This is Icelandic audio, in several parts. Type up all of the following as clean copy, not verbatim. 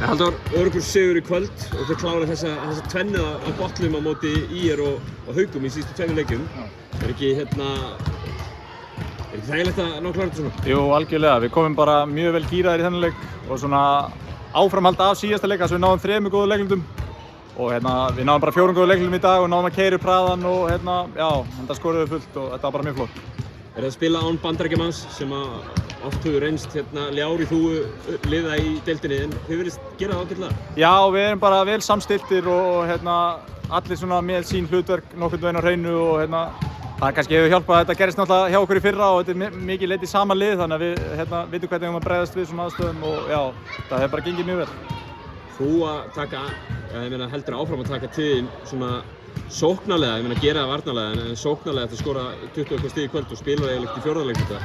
Halldór, öruggur sigur í kvöld og þau klára þessa tvennu á bollum á móti ÍR og Haugum í síðustu tveimur leikjum. Er ekki þægilegt að ná klára þetta svona? Jú, algjörlega. Við komum bara mjög vel gíraðir í þennan leik og svona áframhald af síðasta leik, þess að við náðum 3 góða leiklundum og við náðum bara 4 góða leiklundum í dag og náðum að keyra upp hraðann og þetta skoruðu fullt og þetta var bara mjög flott. Er það að spila án Bandaríkjamanns sem oft hefur reynst ljár í þúfu liða í deildinni en þið virðist gera það ágætlega? Já, við erum bara vel samstilltir og allir svona með sín hlutverk nokkurn veginn á hreinu og það kannski hefur hjálpað að þetta gerist náttúrulega hjá okkur í fyrra og þetta er mikið leitt í sama lið þannig að við vitum hvernig við erum að bregðast við svona aðstöðum og já, það hefur bara gengið mjög vel. Þú heldur áfram að taka til svona sóknarlega, gera það varnarlega en sóknarlega að skora 20 stig í kvöld og spila eiginlega í 4. leik þetta.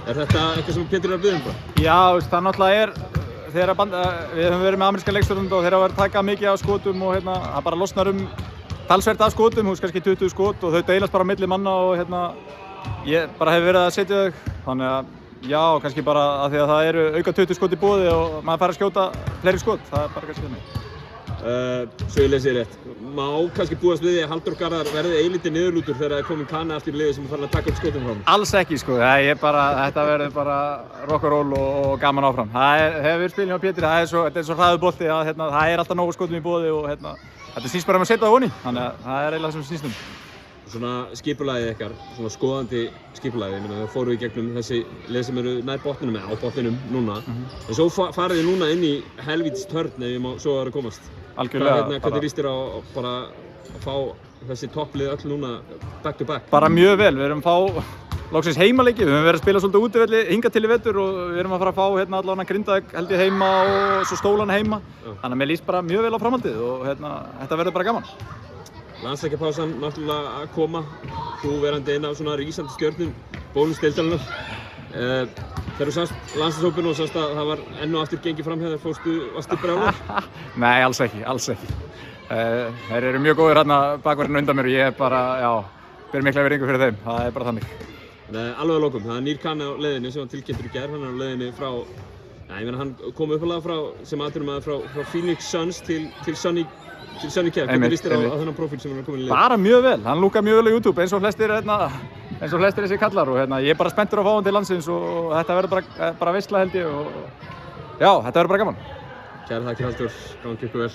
Er þetta eitthvað sem Pétur er að biðja um bara? Já, það náttúrulega er þegar við höfum verið með ameríska leikstjórnanda og þeir hafa verið að taka mikið af skotum og það bara losnar talsvert af skotum, kannski 20 skot og þau deilast bara á milli manna og ég bara hef verið að setja þau þannig að já, kannski bara að því að það eru auka 20 skot í boði og maður fær að skjóta fleiri skot, það er bara kannski þannig. Svo ég lesi rétt. Má kannski búast við því að Halldór Garðar verði eilítið niðurlútur þegar það er komin Kana aftur í liðið sem er farin að taka upp skotum frá hann? Alls ekki sko, þetta verður bara rock and roll og gaman áfram. Þegar við spilum hjá Pétri, þetta er svo hraður bolti að það er alltaf nógu skotum í boði og þetta snýst bara að setja það voni, þannig að það er eiginlega sem snýst um. Svona skipulagið ykkar, svona skoðandi skipulagið, þau fóru í gegnum þessi lið sem eru nær botninum eða á botninum núna en svo farið þið núna inn í helvítis törn ef ég má svo að komast. Algjörlega. Hvernig líst þér á bara að fá þessi topplið öll núna back to back? Bara mjög vel, við erum að fá loksins heimaleiki, við höfum verið að spila svolítið útivelli hingað til í vetur og við erum að fara að fá allavega Grindavík held ég heima og svo Stólan heima þannig að mér líst bara mjög vel á framhaldið og þetta verður bara gaman. Landsleikjapásan náttúrulega að koma, þú verandi einn af svona rísandi stjörnum bónusdeildarinnar. Þegar þú sást landsliðshópinn og sást að það var enn og aftur gengið fram hjá þér, varstu brjálaður? Nei, alls ekki. Þeir eru mjög góðir bakverðinu undan mér og ég ber mikla virðingu fyrir þeim, það er bara þannig. Alveg að lokum, það er nýr Kana á leiðinni sem var tilkynntur í gær, hann er á leiðinni frá, hann kom uppalega sem atvinnumaður frá Phoenix Suns til Sunny Kev, hvernig líst þér á þennan prófíl sem hann er komin í lið? Bara mjög vel, hann lúkkar mjög vel á YouTube eins og flestir þessi kallar og ég er bara spenntur að fá hann til landsins og þetta verður bara veisla held ég og já, þetta verður bara gaman. Kærar þakkir Halldór, gangi ykkur vel.